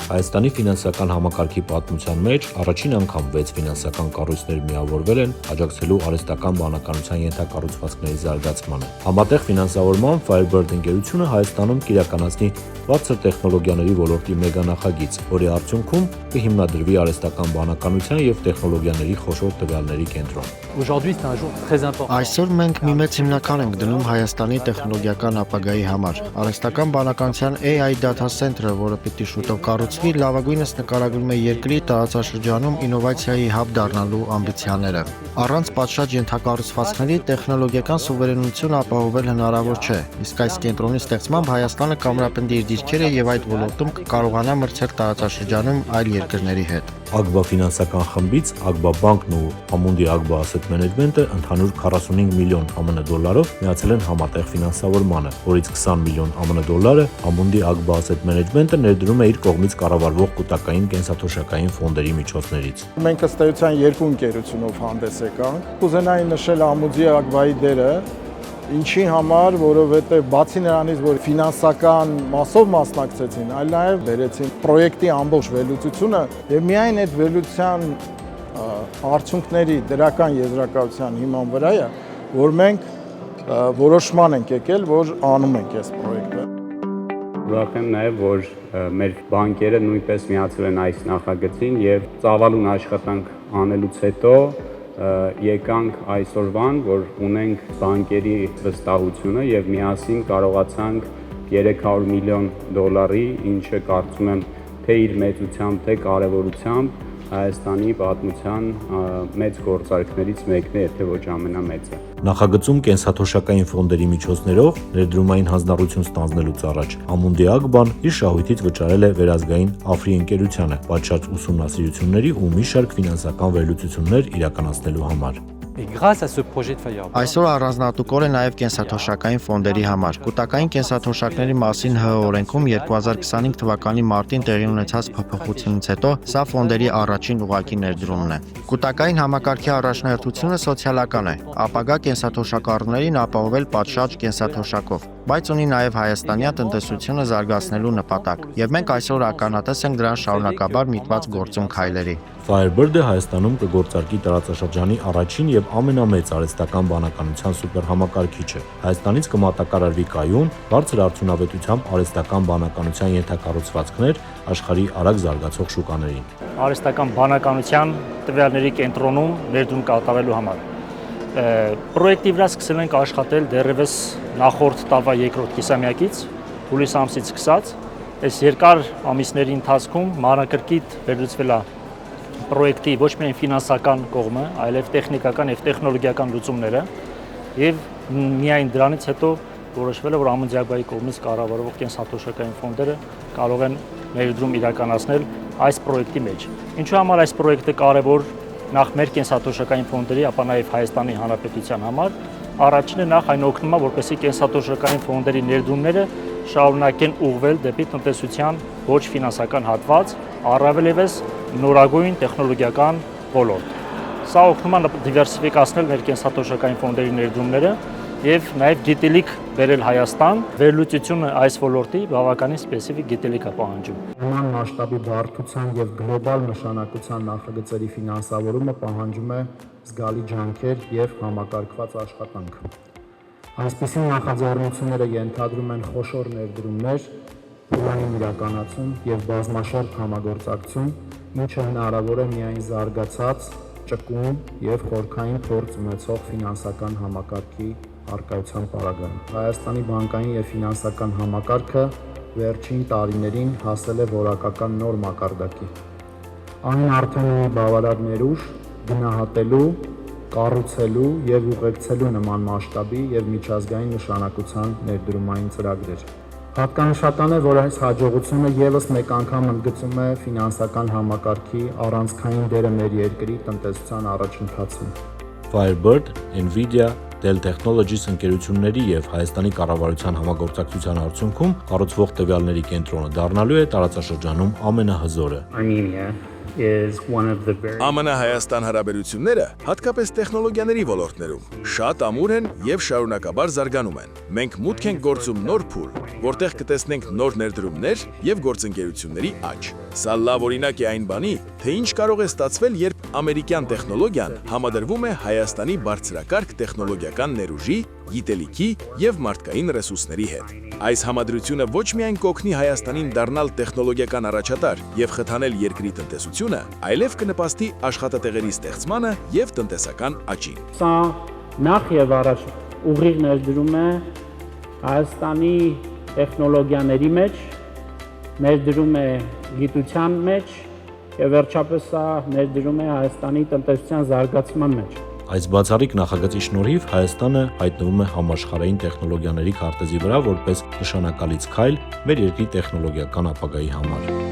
Հայաստանի ֆինանսական համակարգի պատմության մեջ առաջին անգամ 6 ֆինանսական կառույցներ միավորվել են աջակցելու արհեստական բանականության ենթակառուցվածքների զարգացմանը։ Համատեղ ֆինանսավորման Firebird ընկերությունը Հայաստանում կիրականացնի բարձր տեխնոլոգիաների ոլորտի մեգանախագիծ, որի արդյունքում կհիմնադրվի արհեստական բանականության եւ տեխնոլոգիաների խոշոր տվյալների կենտրոն։ Այսօր մենք մի մեծ հիմնական ենք դնում Հայաստանի տեխնոլոգիական ապագայի համար։ Արհեստական բանականության AI Data Center-ը, որը պիտի շուտով կառուցվի, լավագույնս նկարագրում է երկրի տարածաշրջանում ինովացիայի հաբ դառնալու ամբիցիաները։ Առանց պատշաճ ենթակառուցվածքների տեխնոլոգիական սուվերենությունը ապահովել հնարավոր չէ, իսկ այս կենտրոնի ստեղծմամբ Հայաստանը կամրապնդի իր դիրքերը եւ այդ ոլորտում կկարողանա մրցել տարածաշրջանում այլ երկրների հետ։ Ագբա ֆինանսական խմբից Ագբա բանկն ու Ամունդի Ագբա Asset Management-ը ընդհանուր 45 միլիոն ԱՄՆ դոլարով միացել են համատեղ ֆինանսավորմանը, որից 20 միլիոն ԱՄՆ դոլարը Ամունդի Ագբա Asset Management-ը ներդրում է իր կողմից կառավարվող կൂട്ടակային կենսաթոշակային ֆոնդերի միջոցներից։ Մենք ըստ էության երկու ընկերությունով հանդես եկանք։ Կուզենայի նշել Ամունդի Ագբայի դերը, ինչի համար, որովհետև բացի նրանից, որ ֆինանսական մասով մասնակցեցին, այլ նաև բերեցին պրոյեկտի ամբողջ վերլուծությունը եւ միայն այդ վերլուծության արդյունքների դրական եզրակացության հիման վրա է, որ մենք որոշման ենք եկել, որ անում ենք այս պրոյեկտը։ Ուրախ եմ նաև, որ մեր բանկերը նույնպես միացել են այս նախագծին եւ ծավալուն աշխատանք անելուց հետո եկանք այսօրվան, որ ունենք բանկերի վստահությունը եւ միասին կարողացանք 300 միլիոն դոլարի, ինչը կարծում եմ թե իր մեծությամբ, թե կարևորությամբ Հայաստանի պատմության մեծ գործարքներից մեկն է, եթե ոչ ամենամեծը։ Նախագծում կենսաթոշակային ֆոնդերի միջոցներով ներդրումային հանձնառություն ստանձնելուց առաջ Ամունդի Ագբան իր շահույթից վճարել է վերազգային Աֆրի ընկերությանը պատշաճ ուսումնասիրությունների ու մի շարք ֆինանսական վերլուծություններ իրականացնելու համար։ Այսօր առանձնահատուկ է նաև կենսաթոշակային ֆոնդերի համար։ Կൂട്ടակային կենսաթոշակների մասին ՀՀ օրենքում 2025 թվականի մարտին տեղի ունեցած փոփոխությունից հետո սա ֆոնդերի առաջին ուղղակի ներդրումն է։ Կൂട്ടակային համակարգի առաջնահերթությունը սոցիալական է, ապագա կենսաթոշակառուներին ապահովել պատշաճ կենսաթոշակով, բայց ունի նաև հայաստանյան տնտեսությունը զարգացնելու նպատակ, եւ մենք այսօր ականատես ենք դրան շարունակաբար միտված գործուն քայլերի։ Firebird-ը Հայաստանում կգործարկի տարածաշրջանի առաջին եւ ամենամեծ արհեստական բանականության սուպերհամակարգիչը։ Հայաստանից կմատակարարվի կայուն, բարձր արդյունավետությամբ արհեստական բանականության ենթակառուցվածքներ աշխարհի արագ զարգացող շուկաներին։ Արհեստական բանականության տվյալների կենտրոնում ներդրում կատարելու համար։ Պրոյեկտի վրա սկսել ենք աշխատել դեռևս նախորդ տարվա երկրորդ կիսամյակից, հուլիս ամսից սկսած։ Այս երկար ամիսների ընթացքում մանրակրկիտ վերլուծվել է պրոյեկտի ոչ միայն ֆինանսական կողմը, այլև տեխնիկական եւ տեխնոլոգիական լուծումները եւ միայն դրանից հետո որոշվել է, որ Ամունդի Ագբայի կողմից կառավարվող կենսաթոշակային ֆոնդերը կարող են ներդրում իրականացնել այս պրոյեկտի մեջ։ Ինչու համար այս պրոյեկտը կարևոր նախ մեր կենսաթոշակային ֆոնդերի, ապա նաև Հայաստանի Հանրապետության համար, առաջինը նախ այն օգնում է, որպեսզի կենսաթոշակային ֆոնդերի ներդրումները շարունակեն ուղղվել դեպի տնտեսության ոչ ֆինանսական հատված, առավել ևս նորագույն տեխնոլոգիական ոլորտ։ Սա օգնում է դիվերսիֆիկացնել մեր կենսաթոշակային ֆոնդերի ներդրումները եւ նաև գիտելիք բերել Հայաստան, վերլուծությունը այս ոլորտի բավականին սպეციფიկ գիտելիք է պահանջում։ Նման մասշտաբի բարդության եւ գլոբալ նշանակության նախագծերի ֆինանսավորումը պահանջում է զգալի ջանքեր եւ համակարգված աշխատանք։ Այսպիսի նախաձեռնությունները ենթադրում են խոշոր ներդրումներ, փուլային իրականացում եւ բազմաշերտ համագործակցություն, ինչը հնարավոր է միայն զարգացած, ճկուն եւ խորքային փորձ ունեցող ֆինանսական համակարգի առկայության պարագայում։ Հայաստանի բանկային եւ ֆինանսական համակարգը վերջին տարիներին հասել է որակական նոր մակարդակի։ Այն արդեն ունի բավարար ներուժ գնահատելու, կառուցելու եւ ուղեկցելու նման մասշտաբի եւ միջազգային նշանակության ներդրումային ծրագրեր։ Հատկանշական է, որ այս հաջողությունը եւս մեկ անգամ ընդգծում է ֆինանսական համակարգի առանցքային դերը մեր երկրի տնտեսության առաջընթացում։ Firebird, Nvidia, Dell Technologies ընկերությունների եւ Հայաստանի կառավարության համագործակցության արդյունքում կառուցվող տվյալների կենտրոնը դառնալու է տարածաշրջանում ամենահզորը։ Armenia is one of the very ԱՄՆ-Հայաստան հարաբերությունները, հատկապես տեխնոլոգիաների ոլորտներում, շատ ամուր են եւ շարունակաբար զարգանում են։ Մենք մուտք ենք գործում նոր փուլ, որտեղ կտեսնենք նոր ներդրումներ եւ գործընկերությունների աճ։ Սա լավ օրինակ է այն բանի, թե ինչ կարող է ստացվել, երբ ամերիկյան տեխնոլոգիան համադրվում է Հայաստանի բարձրակարգ տեխնոլոգիական ներուժի, գիտելիքի եւ մարդկային ռեսուրսների հետ։ Այս համադրությունը ոչ միայն կօգնի Հայաստանին դառնալ տեխնոլոգիական առաջատար եւ խթանել երկրի տնտեսությունը, այլև կնպաստի աշխատատեղերի ստեղծմանը եւ տնտեսական աճին։ Սա նախ եւ առաջ ուղիղ ներդրում է Հայաստանի տեխնոլոգիաների մեջ, ներդրում է գիտության մեջ եւ վերջապես սա ներդրում է Հայաստանի տնտեսության զարգացման մեջ։ Այս բացառիկ նախագծի շնորհիվ Հայաստանը հայտնվում է համաշխարհային տեխնոլոգիաների քարտեզի վրա որպես նշանակալից քայլ մեր երկրի տեխնոլոգիական ապագայի համար։